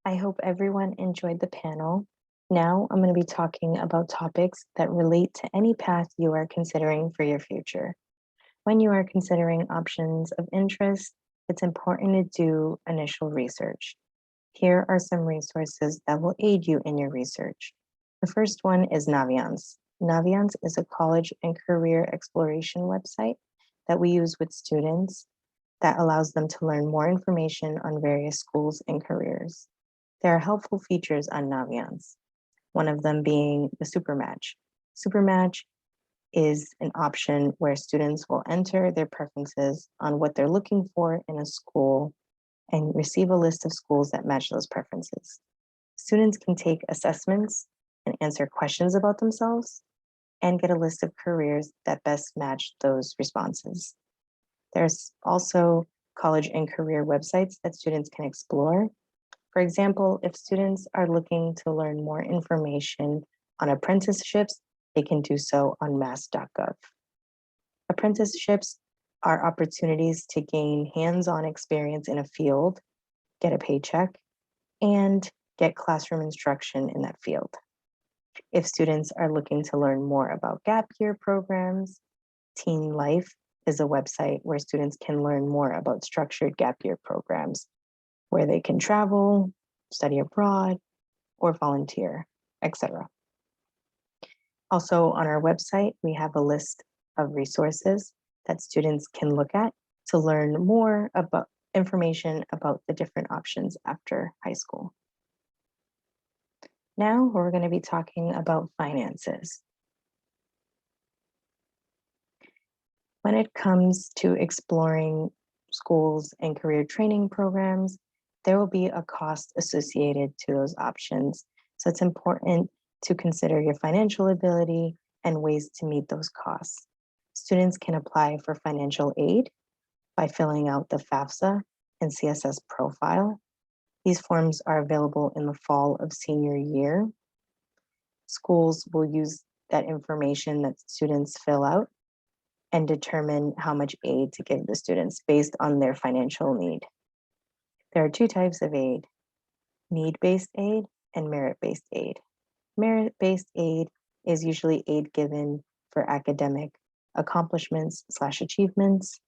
I hope everyone enjoyed the panel. Now I'm going to be talking about topics that relate to any path you are considering for your future. When you are considering options of interest, it's important to do initial research. Here are some resources that will aid you in your research. The first one is Naviance. Naviance is a college and career exploration website that we use with students that allows them to learn more information on various schools and careers. There are helpful features on Naviance, one of them being the Supermatch. Supermatch is an option where students will enter their preferences on what they're looking for in a school and receive a list of schools that match those preferences. Students can take assessments and answer questions about themselves and get a list of careers that best match those responses. There's also college and career websites that students can explore. For example, if students are looking to learn more information on apprenticeships, they can do so on mass.gov. Apprenticeships are opportunities to gain hands-on experience in a field, get a paycheck, and get classroom instruction in that field. If students are looking to learn more about gap year programs, Teen Life is a website where students can learn more about structured gap year programs where they can travel, study abroad, or volunteer, etc. Also on our website, we have a list of resources that students can look at to learn more about information about the different options after high school. Now we're going to be talking about finances. When it comes to exploring schools and career training programs, there will be a cost associated to those options. So it's important to consider your financial ability and ways to meet those costs. Students can apply for financial aid by filling out the FAFSA and CSS profile. These forms are available in the fall of senior year. Schools will use that information that students fill out and determine how much aid to give the students based on their financial need. There are two types of aid: need-based aid and merit-based aid. Merit-based aid is usually aid given for academic accomplishments/achievements.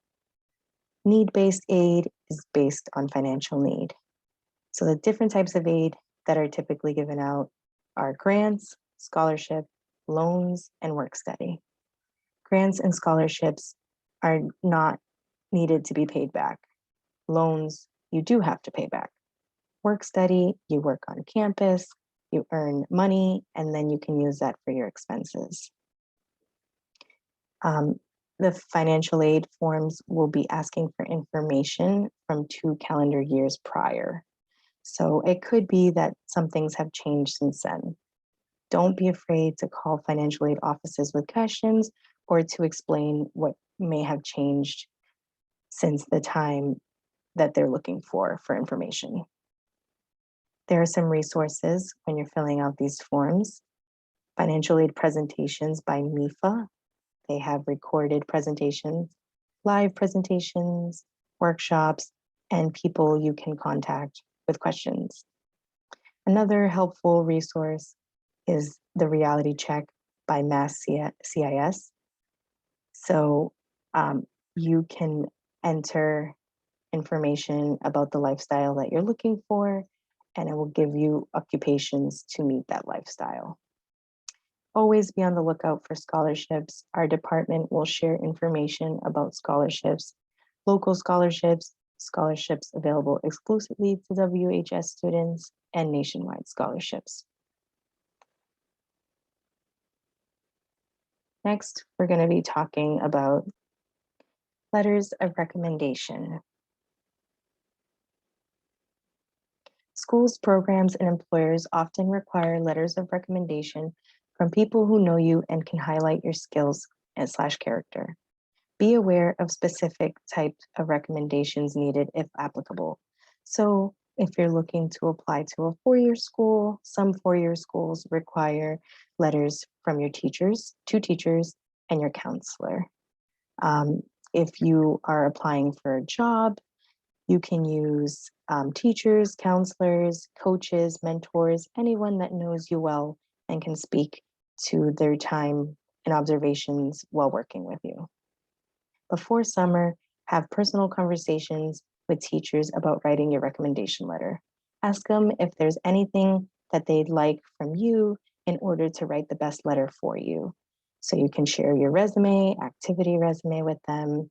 Need-based aid is based on financial need. So the different types of aid that are typically given out are grants, scholarship, loans, and work study. Grants and scholarships are not needed to be paid back. Loans, you do have to pay back. Work study, you work on campus, you earn money, and then you can use that for your expenses. The financial aid forms will be asking for information from 2 calendar years prior. So it could be that some things have changed since then. Don't be afraid to call financial aid offices with questions or to explain what may have changed since the time that they're looking for information. There are some resources when you're filling out these forms. Financial aid presentations by MIFA. They have recorded presentations, live presentations, workshops, and people you can contact with questions. Another helpful resource is the reality check by Mass CIS. So you can enter information about the lifestyle that you're looking for, and it will give you occupations to meet that lifestyle. Always be on the lookout for scholarships. Our department will share information about scholarships, local scholarships, scholarships available exclusively to WHS students, and nationwide scholarships. Next, we're going to be talking about letters of recommendation. Schools, programs, and employers often require letters of recommendation from people who know you and can highlight your skills and / character. Be aware of specific types of recommendations needed if applicable. So if you're looking to apply to a four-year school, some four-year schools require letters from your teachers, 2 teachers, and your counselor. If you are applying for a job, You can use teachers, counselors, coaches, mentors, anyone that knows you well and can speak to their time and observations while working with you. Before summer, have personal conversations with teachers about writing your recommendation letter. Ask them if there's anything that they'd like from you in order to write the best letter for you. So you can share your resume, activity resume with them,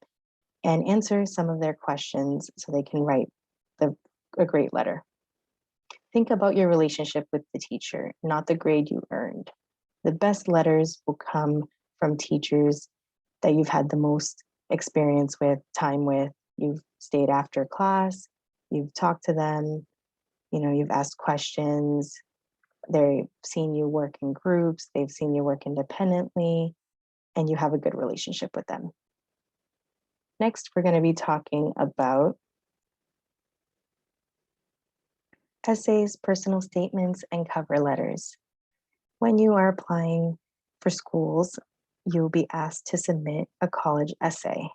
and answer some of their questions so they can write a great letter. Think about your relationship with the teacher, not the grade you earned. The best letters will come from teachers that you've had the most experience with, time with. You've stayed after class, you've talked to them, you've asked questions, they've seen you work in groups, they've seen you work independently, and you have a good relationship with them. Next, we're going to be talking about essays, personal statements, and cover letters. When you are applying for schools, you'll be asked to submit a college essay.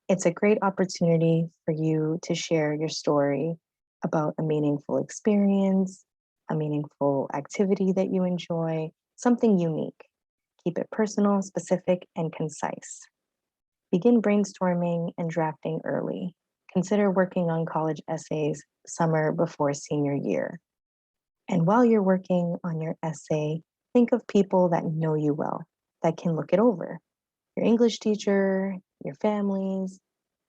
It's a great opportunity for you to share your story about a meaningful experience, a meaningful activity that you enjoy, something unique. Keep it personal, specific, and concise. Begin brainstorming and drafting early. Consider working on college essays summer before senior year. And while you're working on your essay, think of people that know you well, that can look it over. Your English teacher, your families,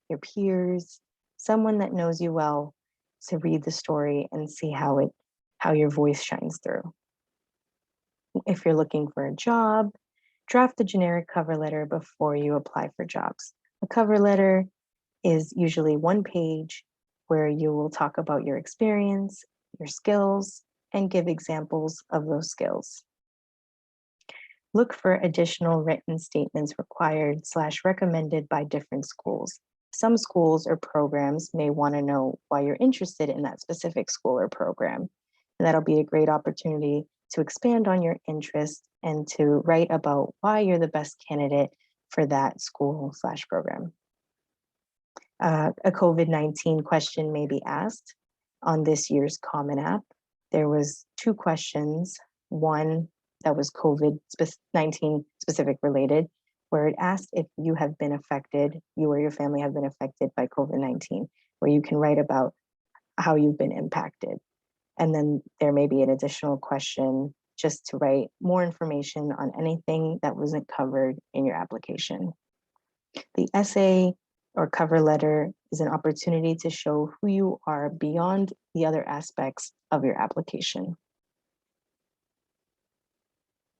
your peers, someone that knows you well to read the story and see how your voice shines through. If you're looking for a job, draft a generic cover letter before you apply for jobs. A cover letter is usually one page where you will talk about your experience, your skills, and give examples of those skills. Look for additional written statements required / recommended by different schools. Some schools or programs may want to know why you're interested in that specific school or program. And that'll be a great opportunity to expand on your interest and to write about why you're the best candidate for that school / program. A COVID-19 question may be asked on this year's Common App. There was 2 questions, one that was COVID-19 specific related, where it asked if you have been affected, you or your family have been affected by COVID-19, where you can write about how you've been impacted. And then there may be an additional question just to write more information on anything that wasn't covered in your application. The essay or cover letter is an opportunity to show who you are beyond the other aspects of your application.